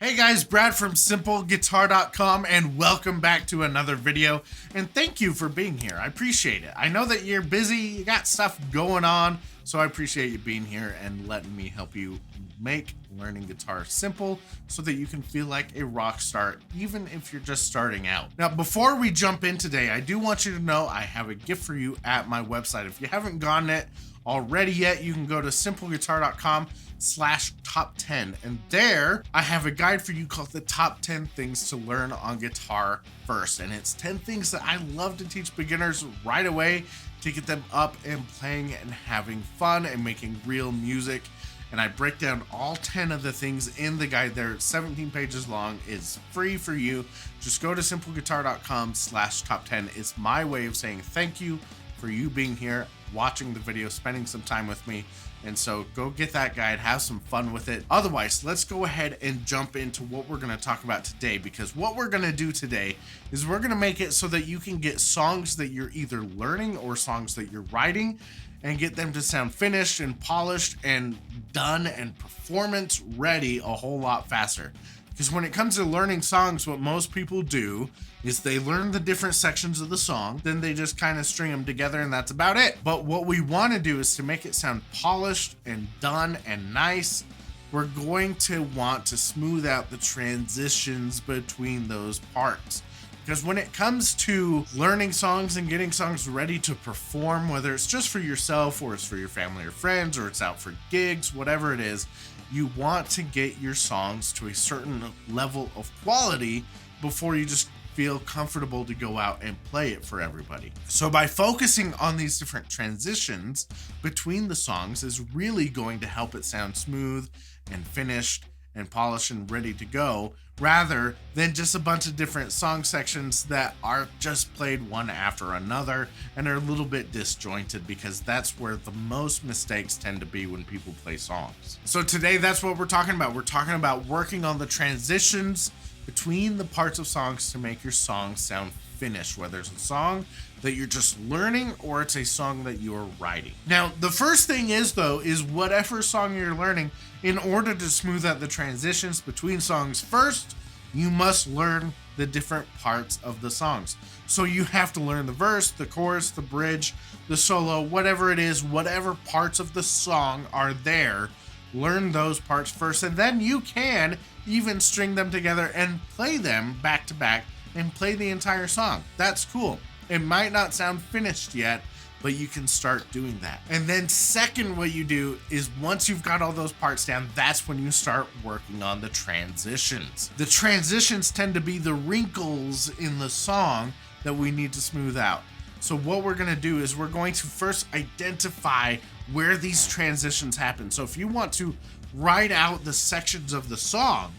Hey guys, Brad from simpleguitar.com and welcome back to another video, and thank you for being here. I appreciate it. I know that you're busy, you got stuff going on, so I appreciate you being here and letting me help you make learning guitar simple so that you can feel like a rock star even if you're just starting out. Now, before we jump in today, I do want you to know I have a gift for you at my website. If you haven't gotten it already yet, you can go to simpleguitar.com/top10, and there I have a guide for you called the top 10 things to learn on guitar first, and it's 10 things that I love to teach beginners right away to get them up and playing and having fun and making real music. And I break down all 10 of the things in the guide there. It's 17 pages long. It's free for you. Just go to simpleguitar.com/top10. It's my way of saying thank you for you being here, watching the video, spending some time with me. And so go get that guide, have some fun with it. Otherwise, let's go ahead and jump into what we're going to talk about today, because what we're going to do today is we're going to make it so that you can get songs that you're either learning or songs that you're writing and get them to sound finished and polished and done and performance ready a whole lot faster. Because when it comes to learning songs, what most people do is they learn the different sections of the song, then they just kind of string them together and that's about it. But what we want to do is to make it sound polished and done and nice. We're going to want to smooth out the transitions between those parts. Because when it comes to learning songs and getting songs ready to perform, whether it's just for yourself or it's for your family or friends or it's out for gigs, whatever it is, you want to get your songs to a certain level of quality before you just feel comfortable to go out and play it for everybody. So by focusing on these different transitions between the songs is really going to help it sound smooth and finished and polished and ready to go, rather than just a bunch of different song sections that are just played one after another and are a little bit disjointed, because that's where the most mistakes tend to be when people play songs. So today, that's what we're talking about. We're talking about working on the transitions between the parts of songs to make your song sound finished, whether it's a song that you're just learning or it's a song that you're writing. Now, the first thing is whatever song you're learning, in order to smooth out the transitions between songs first, you must learn the different parts of the songs. So you have to learn the verse, the chorus, the bridge, the solo, whatever it is, whatever parts of the song are there, learn those parts first, and then you can even string them together and play them back to back and play the entire song. That's cool. It might not sound finished yet, but you can start doing that. And then second, what you do is once you've got all those parts down, that's when you start working on the transitions. The transitions tend to be the wrinkles in the song that we need to smooth out. So what we're gonna do is we're going to first identify where these transitions happen. So if you want to write out the sections of the song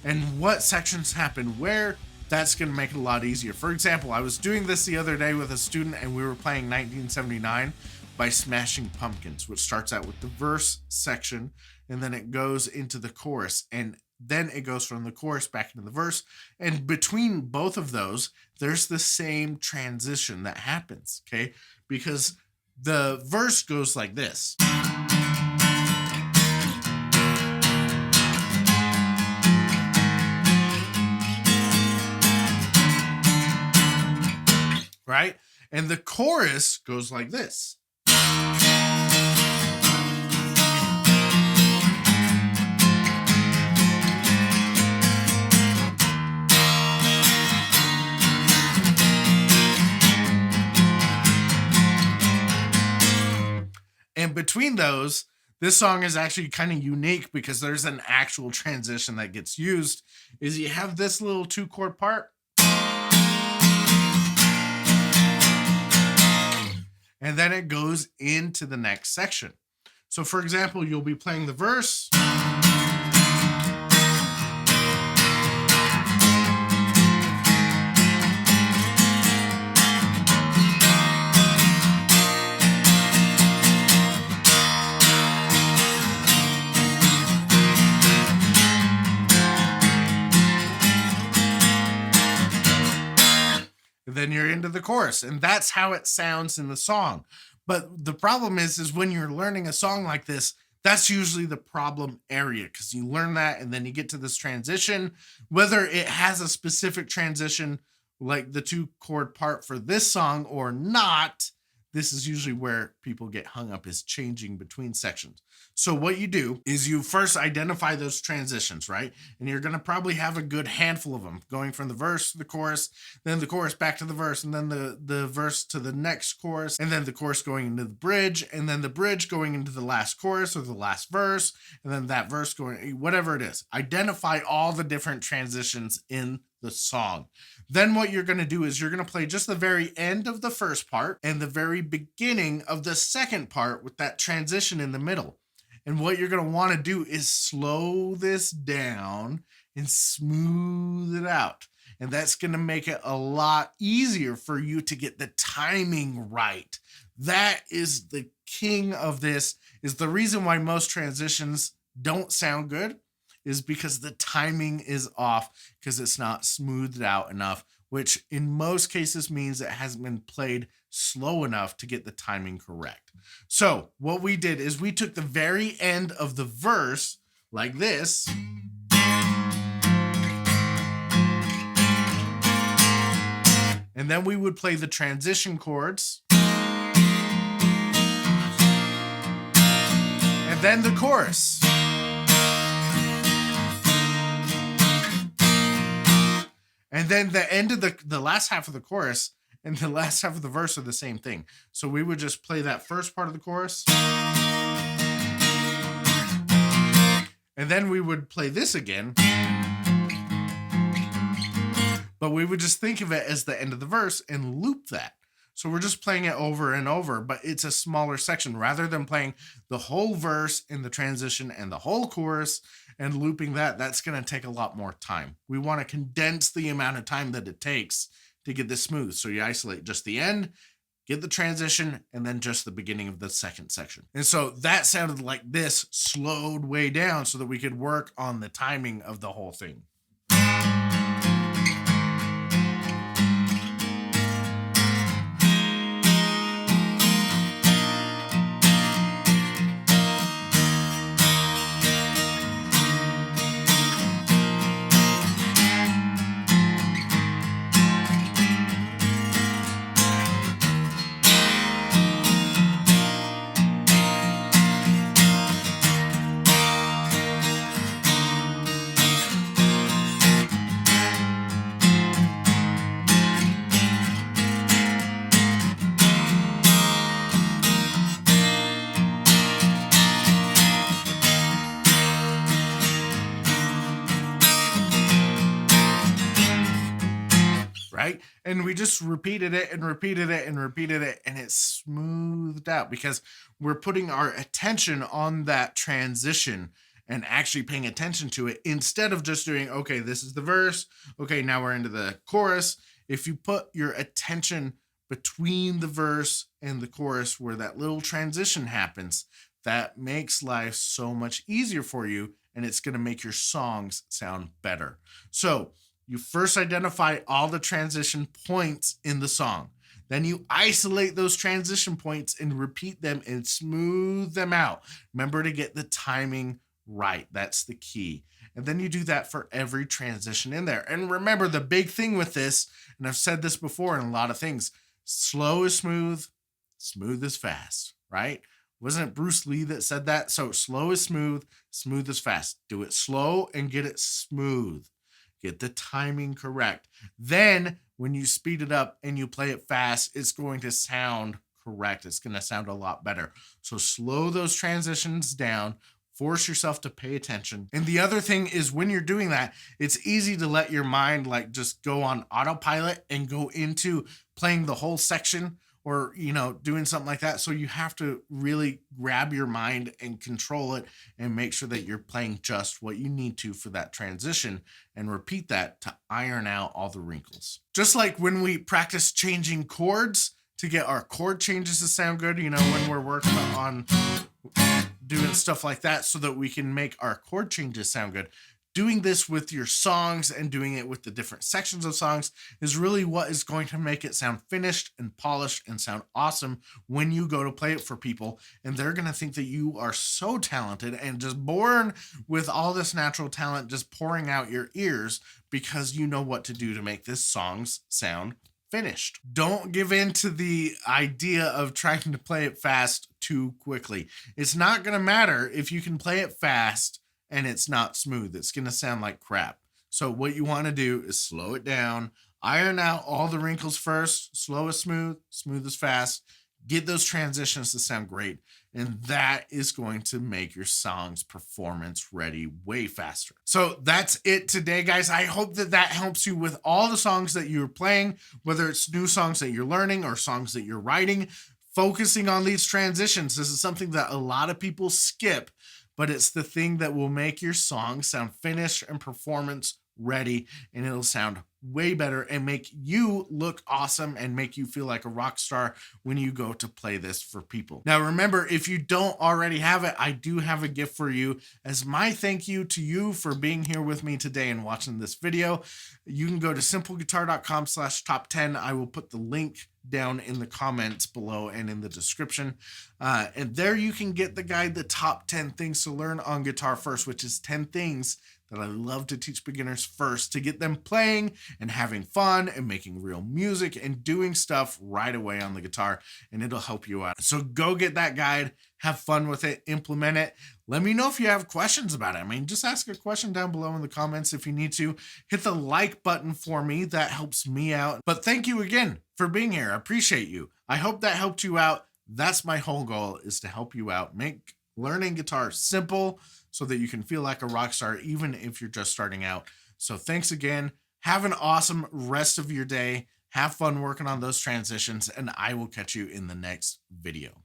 and what sections happen where, that's going to make it a lot easier. For example, I was doing this the other day with a student and we were playing 1979 by Smashing Pumpkins, which starts out with the verse section and then it goes into the chorus, and then it goes from the chorus back into the verse, and between both of those there's the same transition that happens, okay? Because the verse goes like this. Right? And the chorus goes like this. And between those, this song is actually kind of unique because there's an actual transition that gets used. Is you have this little 2-chord part, and then it goes into the next section. So for example, you'll be playing the verse. Then you're into the chorus, and that's how it sounds in the song. But the problem is when you're learning a song like this, That's usually the problem area, because you learn that and then you get to this transition, whether it has a specific transition like the 2 chord part for this song or not. This is usually where people get hung up, is changing between sections. So what you do is you first identify those transitions, right? And you're going to probably have a good handful of them, going from the verse to the chorus, then the chorus back to the verse, and then the verse to the next chorus, and then the chorus going into the bridge, and then the bridge going into the last chorus or the last verse, and then that verse going, whatever it is. Identify all the different transitions in the song. Then what you're going to do is you're going to play just the very end of the first part and the very beginning of the second part with that transition in the middle. And what you're going to want to do is slow this down and smooth it out. And that's going to make it a lot easier for you to get the timing right. That is the king of this, is the reason why most transitions don't sound good, is because the timing is off, because it's not smoothed out enough, which in most cases means it hasn't been played slow enough to get the timing correct. So what we did is we took the very end of the verse like this, and then we would play the transition chords, and then the chorus. And then the end of the last half of the chorus and the last half of the verse are the same thing. So we would just play that first part of the chorus, and then we would play this again, but we would just think of it as the end of the verse and loop that. So we're just playing it over and over, but it's a smaller section rather than playing the whole verse in the transition and the whole chorus and looping that. That's going to take a lot more time. We want to condense the amount of time that it takes to get this smooth. So you isolate just the end, get the transition, and then just the beginning of the second section. And so that sounded like this, slowed way down so that we could work on the timing of the whole thing. Right? And we just repeated it and repeated it and repeated it, and it's smoothed out because we're putting our attention on that transition and actually paying attention to it instead of just doing, okay, this is the verse. Okay, now we're into the chorus. If you put your attention between the verse and the chorus where that little transition happens, that makes life so much easier for you, and it's going to make your songs sound better. So you first identify all the transition points in the song. Then you isolate those transition points and repeat them and smooth them out. Remember to get the timing right. That's the key. And then you do that for every transition in there. And remember, the big thing with this, and I've said this before in a lot of things, slow is smooth, smooth is fast, right? Wasn't it Bruce Lee that said that? So slow is smooth, smooth is fast. Do it slow and get it smooth. Get the timing correct. Then when you speed it up and you play it fast, it's going to sound correct. It's going to sound a lot better. So slow those transitions down. Force yourself to pay attention. And the other thing is, when you're doing that, it's easy to let your mind like just go on autopilot and go into playing the whole section or, doing something like that. So you have to really grab your mind and control it and make sure that you're playing just what you need to for that transition and repeat that to iron out all the wrinkles. Just like when we practice changing chords to get our chord changes to sound good, when we're working on doing stuff like that so that we can make our chord changes sound good. doing this with your songs and doing it with the different sections of songs is really what is going to make it sound finished and polished and sound awesome when you go to play it for people. And they're going to think that you are so talented and just born with all this natural talent just pouring out your ears because you know what to do to make this songs sound finished. Don't give in to the idea of trying to play it fast too quickly. It's not going to matter if you can play it fast and it's not smooth. It's going to sound like crap. So what you want to do is slow it down, iron out all the wrinkles first, slow is smooth, smooth is fast, get those transitions to sound great. And that is going to make your song's performance ready way faster. So that's it today, guys. I hope that that helps you with all the songs that you're playing, whether it's new songs that you're learning or songs that you're writing, focusing on these transitions. This is something that a lot of people skip, but it's the thing that will make your song sound finished and performance ready, and it'll sound way better and make you look awesome and make you feel like a rock star when you go to play this for people. Now, remember, if you don't already have it, I do have a gift for you as my thank you to you for being here with me today and watching this video. You can go to simpleguitar.com/top10. I will put the link down in the comments below and in the description. And there you can get the guide, The Top 10 Things to Learn on Guitar First, which is 10 things that I love to teach beginners first to get them playing and having fun and making real music and doing stuff right away on the guitar, and it'll help you out. So go get that guide, have fun with it, implement it. Let me know if you have questions about it. I mean, just ask a question down below in the comments if you need to. Hit the like button for me. That helps me out. But thank you again for being here. I appreciate you. I hope that helped you out. That's my whole goal, is to help you out. Make learning guitar simple so that you can feel like a rock star even if you're just starting out. So thanks again. Have an awesome rest of your day. Have fun working on those transitions, and I will catch you in the next video.